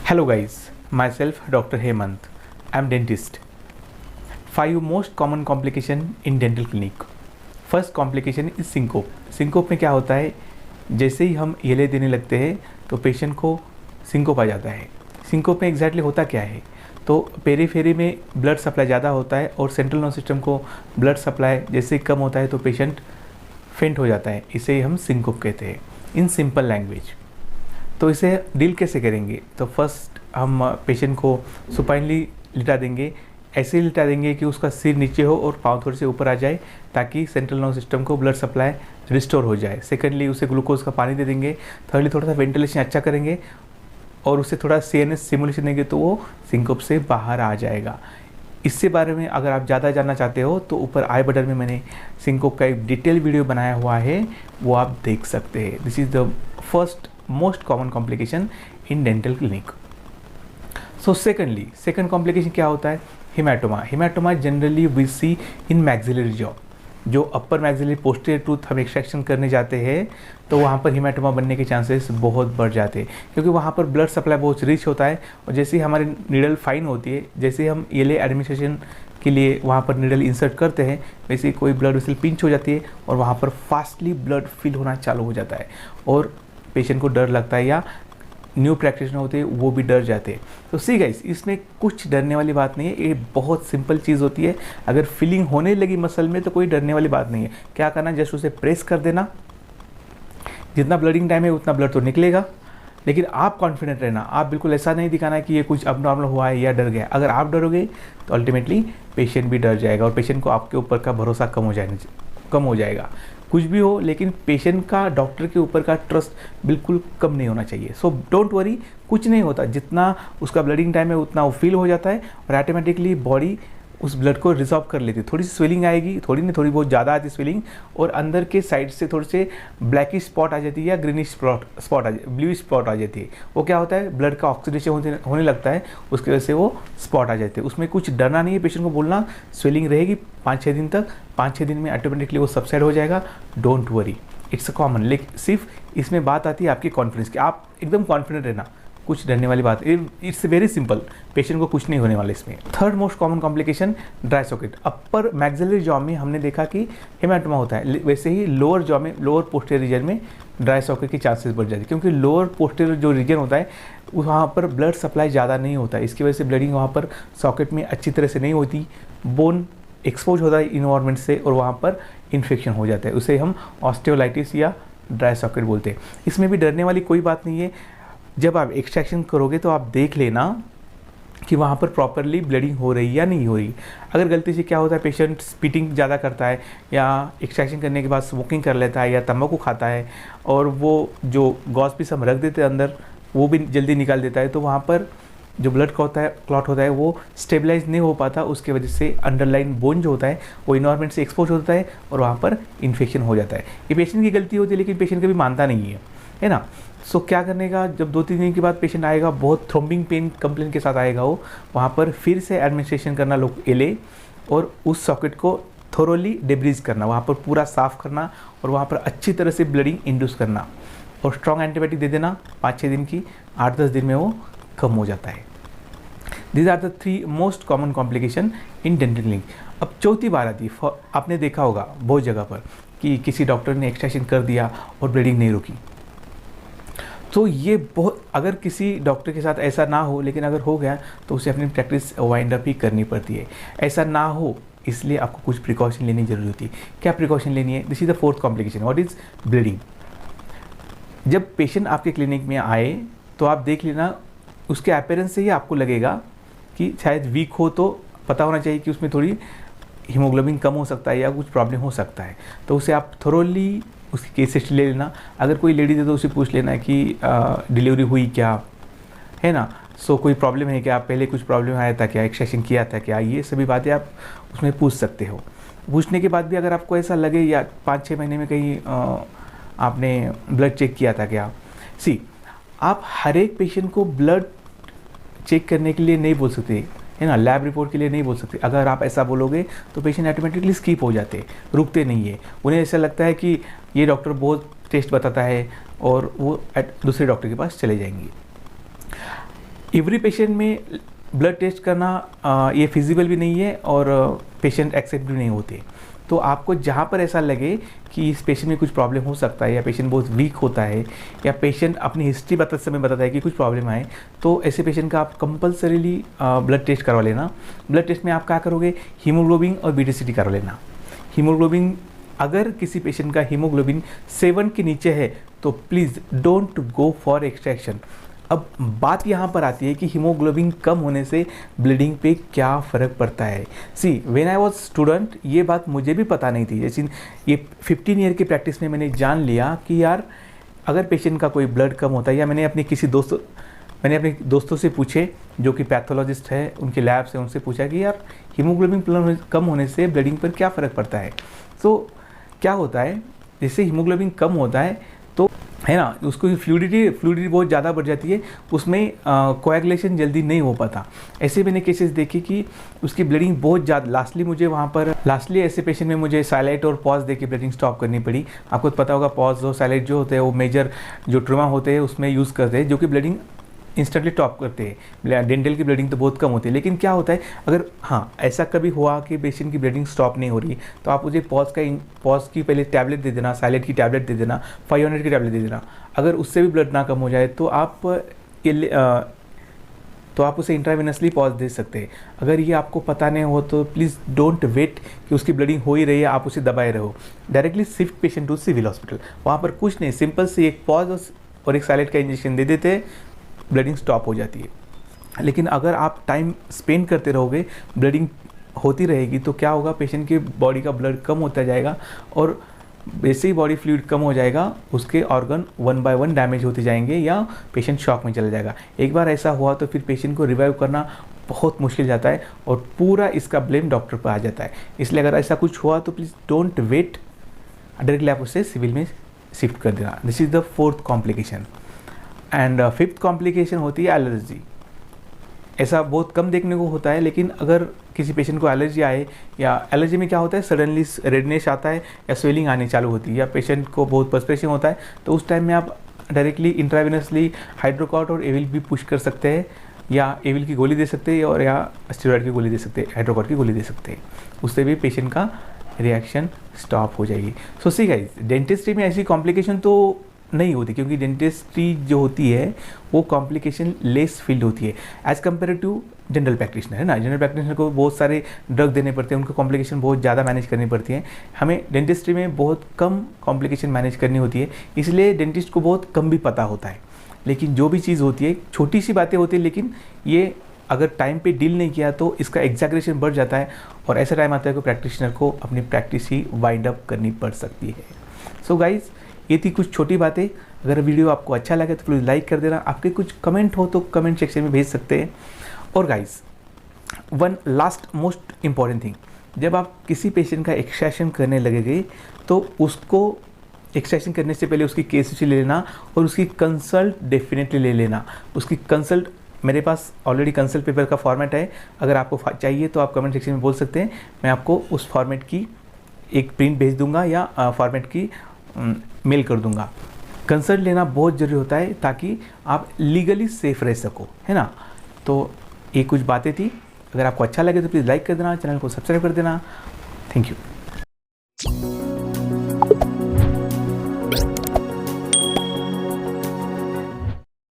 Hello guys, myself Dr. Hemant. I'm dentist. 5 most common complication in dental clinic. First complication is syncope. Syncope में क्या होता है, जैसे ही हम येले देने लगते हैं तो पेशेंट को सिंकोप आ जाता है। सिंकोप में एग्जैक्टली होता क्या है, तो पेरीफेरी में ब्लड सप्लाई ज़्यादा होता है और सेंट्रल नर्वस सिस्टम को ब्लड सप्लाई जैसे ही कम होता है तो पेशेंट फेंट हो जाता है। इसे हम सिंकोप कहते हैं इन सिंपल लैंग्वेज। तो इसे डील कैसे करेंगे, तो फर्स्ट हम पेशेंट को सुपाइनली लिटा देंगे। ऐसे लिटा देंगे कि उसका सिर नीचे हो और पाँव थोड़े से ऊपर आ जाए ताकि सेंट्रल नर्वस सिस्टम को ब्लड सप्लाई रिस्टोर हो जाए। सेकेंडली उसे ग्लूकोज का पानी दे देंगे। थर्डली थोड़ा सा वेंटिलेशन अच्छा करेंगे और उसे थोड़ा CNS स्टिमुलेशन देंगे तो वो सिंकोप से बाहर आ जाएगा। इससे बारे में अगर आप ज़्यादा जानना चाहते हो तो ऊपर आई बटन में मैंने सिंकोप का एक डिटेल वीडियो बनाया हुआ है, वो आप देख सकते हैं। This is the first most common complication in dental clinic. So second complication क्या होता है, haematoma. Haematoma generally we see in maxillary jaw. जो अपर मैक्सिलरी पोस्टीरियर टूथ हम एक्सट्रैक्शन करने जाते हैं तो वहाँ पर हेमाटोमा बनने के चांसेस बहुत बढ़ जाते हैं, क्योंकि वहाँ पर ब्लड सप्लाई बहुत रिच होता है और जैसे ही हमारी नीडल फाइन होती है, जैसे हम येले एडमिनिस्ट्रेशन के लिए वहाँ पर नीडल इंसर्ट करते हैं, वैसे ही कोई ब्लड वेसल पिंच हो जाती है और वहाँ पर फास्टली ब्लड फिल होना चालू हो जाता है और पेशेंट को डर लगता है या न्यू प्रैक्टिशनर होते हैं वो भी डर जाते हैं। तो सी गाइस, इसमें कुछ डरने वाली बात नहीं है, ये बहुत सिंपल चीज़ होती है। अगर फीलिंग होने लगी मसल में तो कोई डरने वाली बात नहीं है। क्या करना, जस्ट उसे प्रेस कर देना। जितना ब्लडिंग टाइम है उतना ब्लड तो निकलेगा, लेकिन आप कॉन्फिडेंट रहना। आप बिल्कुल ऐसा नहीं दिखाना कि ये कुछ अब नॉर्मल हुआ है या डर गया। अगर आप डरोगे तो अल्टीमेटली पेशेंट भी डर जाएगा और पेशेंट को आपके ऊपर का भरोसा कम हो जाएगा। कुछ भी हो, लेकिन पेशेंट का डॉक्टर के ऊपर का ट्रस्ट बिल्कुल कम नहीं होना चाहिए। सो डोंट वरी, कुछ नहीं होता। जितना उसका ब्लडिंग टाइम है उतना वो फील हो जाता है और ऑटोमेटिकली बॉडी उस ब्लड को रिजॉल्व कर लेती है। थोड़ी सी स्वेलिंग आएगी, थोड़ी नहीं थोड़ी बहुत ज़्यादा आती है स्वेलिंग, और अंदर के साइड से थोड़े से ब्लैकिश स्पॉट आ जाती है या ग्रीनिश स्पॉट ब्लूइश स्पॉट आ जाती है। वो क्या होता है, ब्लड का ऑक्सीडेशन होने लगता है, उसकी वजह से वो स्पॉट आ जाते हैं। उसमें कुछ डरना नहीं है, पेशेंट को बोलना स्वेलिंग रहेगी 5-6 दिन तक, 5-6 दिन में ऑटोमेटिकली वो सबसाइड हो जाएगा। Don't worry, it's a common. लेकिन सिर्फ इसमें बात आती है आपकी कॉन्फिडेंस की। आप एकदम कॉन्फिडेंट रहना, कुछ डरने वाली बात, इट्स वेरी सिंपल, पेशेंट को कुछ नहीं होने वाला इसमें। Third most common complication, dry socket. Upper maxillary jaw में हमने देखा कि हेमाटोमा होता है, वैसे ही लोअर जॉ में, लोअर पोस्टीरियर रीजन में ड्राई सॉकेट के चांसेस बढ़ जाते हैं, क्योंकि लोअर पोस्टीरियर जो रीजन होता है वहाँ पर ब्लड सप्लाई ज़्यादा नहीं होता है। इसकी वजह से ब्लडिंग वहाँ पर सॉकेट में अच्छी तरह से नहीं होती, बोन एक्सपोज होता है इन्वायरमेंट से और वहाँ पर इन्फेक्शन हो जाता है। उसे हम ऑस्टियोलाइटिस या ड्राई सॉकेट बोलते हैं। इसमें भी डरने वाली कोई बात नहीं है। जब आप एक्सट्रैक्शन करोगे तो आप देख लेना कि वहाँ पर प्रॉपरली ब्लीडिंग हो रही है या नहीं हो रही। अगर गलती से क्या होता है, पेशेंट स्पीटिंग ज़्यादा करता है या एक्सट्रैक्शन करने के बाद स्मोकिंग कर लेता है या तंबाकू खाता है और वो जो गॉस पीस हम रख देते हैं अंदर वो भी जल्दी निकाल देता है, तो वहाँ पर जो ब्लड क्लॉट होता है वो स्टेबलाइज नहीं हो पाता। उसके वजह से अंडरलाइन बोन जो होता है वो इन्वायरमेंट से एक्सपोज होता है और वहाँ पर इन्फेक्शन हो जाता है। ये पेशेंट की गलती होती है, लेकिन पेशेंट कभी मानता नहीं है ना। सो क्या करने का, जब 2-3 दिन के बाद पेशेंट आएगा, बहुत थ्रोम्बिंग पेन कंप्लेन के साथ आएगा, वो वहाँ पर फिर से एडमिनिस्ट्रेशन करना लोग और उस सॉकेट को थोरोली डेब्रीज करना, वहाँ पर पूरा साफ़ करना और वहाँ पर अच्छी तरह से ब्लीडिंग इंड्यूस करना और स्ट्रॉन्ग एंटीबायोटिक दे देना 5-6 दिन की। 8-10 दिन में वो कम हो जाता है। These are the 3 most common complication in dental clinic. अब चौथी बार आती है, आपने देखा होगा बहुत जगह पर कि किसी डॉक्टर ने एक्सट्रैक्शन कर दिया और ब्लीडिंग नहीं रुकी। तो ये बहुत, अगर किसी डॉक्टर के साथ ऐसा ना हो, लेकिन अगर हो गया तो उसे अपनी प्रैक्टिस वाइंड अप ही करनी पड़ती है। ऐसा ना हो इसलिए आपको कुछ प्रिकॉशन लेनी जरूरी होती है। क्या प्रिकॉशन लेनी है? This is the 4th complication, what is bleeding. जब पेशेंट आपके क्लिनिक में आए तो आप देख लेना, उसके अपीयरेंस से ही आपको लगेगा कि शायद वीक हो, तो पता होना चाहिए कि उसमें थोड़ी हीमोग्लोबिन कम हो सकता है या कुछ प्रॉब्लम हो सकता है। तो उसे आप थोरोली उसकी केस हिस्ट्री ले लेना। अगर कोई लेडीज है तो उसे पूछ लेना कि डिलीवरी हुई क्या, है ना। सो कोई प्रॉब्लम है क्या, पहले कुछ प्रॉब्लम आया था क्या, एक्सट्रैक्शन किया था क्या, ये सभी बातें आप उसमें पूछ सकते हो। पूछने के बाद भी अगर आपको ऐसा लगे या 5-6 महीने में कहीं आपने ब्लड चेक किया था क्या, आप हर एक पेशेंट को ब्लड चेक करने के लिए नहीं बोल सकते, है ना, लैब रिपोर्ट के लिए नहीं बोल सकते। अगर आप ऐसा बोलोगे तो पेशेंट ऑटोमेटिकली स्किप हो जाते, रुकते नहीं है। उन्हें ऐसा लगता है कि ये डॉक्टर बहुत टेस्ट बताता है और वो दूसरे डॉक्टर के पास चले जाएंगे। एवरी पेशेंट में ब्लड टेस्ट करना ये फिजिबल भी नहीं है और पेशेंट एक्सेप्ट भी नहीं होते। तो आपको जहाँ पर ऐसा लगे कि इस पेशेंट में कुछ प्रॉब्लम हो सकता है या पेशेंट बहुत वीक होता है या पेशेंट अपनी हिस्ट्री बताते समय बताता है कि कुछ प्रॉब्लम आए, तो ऐसे पेशेंट का आप कंपलसरीली ब्लड टेस्ट करवा लेना। ब्लड टेस्ट में आप क्या करोगे, हीमोग्लोबिन और BTCT करवा लेना। हीमोग्लोबिन, अगर किसी पेशेंट का हीमोग्लोबिन 7 के नीचे है तो please don't go for extraction. अब बात यहाँ पर आती है कि हीमोग्लोबिन कम होने से ब्लीडिंग पे क्या फ़र्क पड़ता है। See when I was student ये बात मुझे भी पता नहीं थी, जैसे ये 15 ईयर की प्रैक्टिस में मैंने जान लिया कि यार अगर पेशेंट का कोई ब्लड कम होता है, या मैंने अपने दोस्तों से पूछे जो कि पैथोलॉजिस्ट है, उनके लैब से उनसे पूछा कि यार हीमोग्लोबिन कम होने से ब्लीडिंग पर क्या फ़र्क पड़ता है। तो क्या होता है, जैसे हीमोग्लोबिन कम होता है तो है ना, उसको फ्लूइडिटी बहुत ज़्यादा बढ़ जाती है, उसमें कोएगुलेशन जल्दी नहीं हो पाता। ऐसे मैंने केसेस देखे कि उसकी ब्लीडिंग बहुत ज़्यादा, लास्टली ऐसे पेशेंट में मुझे साइलेट और पॉज देके ब्लीडिंग स्टॉप करनी पड़ी। आपको पता होगा पॉज और साइलेट जो होते हैं वो मेजर जो ट्रूमा होते हैं उसमें यूज़ करते हैं, जो कि ब्लीडिंग इंस्टेंटली टॉप करते हैं। डेंटल की ब्लीडिंग तो बहुत कम होती है, लेकिन क्या होता है अगर हाँ ऐसा कभी हुआ कि पेशेंट की ब्लीडिंग स्टॉप नहीं हो रही, तो आप मुझे पॉज की पहले टैबलेट दे देना, साइलेट की टैबलेट दे देना, 500 की टैबलेट दे देना। अगर उससे भी ब्लड ना कम हो जाए तो आप उसे इंट्रावेनसली पॉज दे सकते हैं। अगर ये आपको पता नहीं हो तो प्लीज़ डोंट वेट कि उसकी ब्लीडिंग हो ही रही है आप उसे दबाए रहो, directly shift patient to civil hospital. वहाँ पर कुछ नहीं, सिंपल से एक पॉज और एक साइलेट का इंजेक्शन दे देते हैं, ब्लीडिंग स्टॉप हो जाती है। लेकिन अगर आप टाइम स्पेंड करते रहोगे, ब्लीडिंग होती रहेगी, तो क्या होगा, पेशेंट की बॉडी का ब्लड कम होता जाएगा और वैसे ही बॉडी फ्लूइड कम हो जाएगा, उसके ऑर्गन 1 बाय 1 डैमेज होते जाएंगे या पेशेंट शॉक में चला जाएगा। एक बार ऐसा हुआ तो फिर पेशेंट को रिवाइव करना बहुत मुश्किल जाता है और पूरा इसका ब्लेम डॉक्टर पर आ जाता है। इसलिए अगर ऐसा कुछ हुआ तो प्लीज़ डोंट वेट, डायरेक्टली आप उसे सिविल में शिफ्ट कर देना। This is the 4th complication. And 5th complication होती है एलर्जी। ऐसा बहुत कम देखने को होता है, लेकिन अगर किसी पेशेंट को एलर्जी आए, या एलर्जी में क्या होता है, सडनली रेडनेस आता है या स्वेलिंग आनी चालू होती है या पेशेंट को बहुत पर्सपिरेशन होता है, तो उस टाइम में आप डायरेक्टली इंट्रावेनसली हाइड्रोकॉर्ट और एविल भी पुश कर सकते हैं, या एविल की गोली दे सकते हैं और या स्टेरॉइड की गोली दे सकते हैं, हाइड्रोकॉर्ट की गोली दे सकते हैं। उससे भी पेशेंट का रिएक्शन स्टॉप हो जाएगी। सो सी गाइस, डेंटिस्ट्री में ऐसी कॉम्प्लिकेशन तो नहीं होती, क्योंकि डेंटिस्ट्री जो होती है वो कॉम्प्लिकेशन लेस फील्ड होती है as compare to general practitioner, है ना। जनरल प्रैक्टिशनर को बहुत सारे ड्रग देने पड़ते हैं, उनको कॉम्प्लिकेशन बहुत ज़्यादा मैनेज करनी पड़ती है। हमें डेंटिस्ट्री में बहुत कम कॉम्प्लिकेशन मैनेज करनी होती है, इसलिए डेंटिस्ट को बहुत कम भी पता होता है। लेकिन जो भी चीज़ होती है, छोटी सी बातें होती है, लेकिन ये अगर टाइम पे डील नहीं किया तो इसका एग्जैगरेशन बढ़ जाता है और ऐसा टाइम आता है कि प्रैक्टिशनर को अपनी प्रैक्टिस ही वाइंड अप करनी पड़ सकती है। सो गाइज, ये थी कुछ छोटी बातें। अगर वीडियो आपको अच्छा लगे तो प्लीज़ लाइक कर देना। आपके कुछ कमेंट हो तो कमेंट सेक्शन में भेज सकते हैं। और guys, one last most important thing, जब आप किसी पेशेंट का एक्सट्रैक्शन करने लगेंगे तो उसको एक्सट्रैक्शन करने से पहले उसकी केस हिस्ट्री ले लेना और उसकी कंसल्ट डेफिनेटली ले लेना। उसकी कंसल्ट, मेरे पास ऑलरेडी कंसल्ट पेपर का फॉर्मेट है, अगर आपको चाहिए तो आप कमेंट सेक्शन में बोल सकते हैं, मैं आपको उस फॉर्मेट की एक प्रिंट भेज दूंगा या फॉर्मेट की मेल कर दूंगा। कंसल्ट लेना बहुत ज़रूरी होता है ताकि आप लीगली सेफ रह सको, है ना। तो ये कुछ बातें थी। अगर आपको अच्छा लगे तो प्लीज़ लाइक कर देना, चैनल को सब्सक्राइब कर देना। Thank you.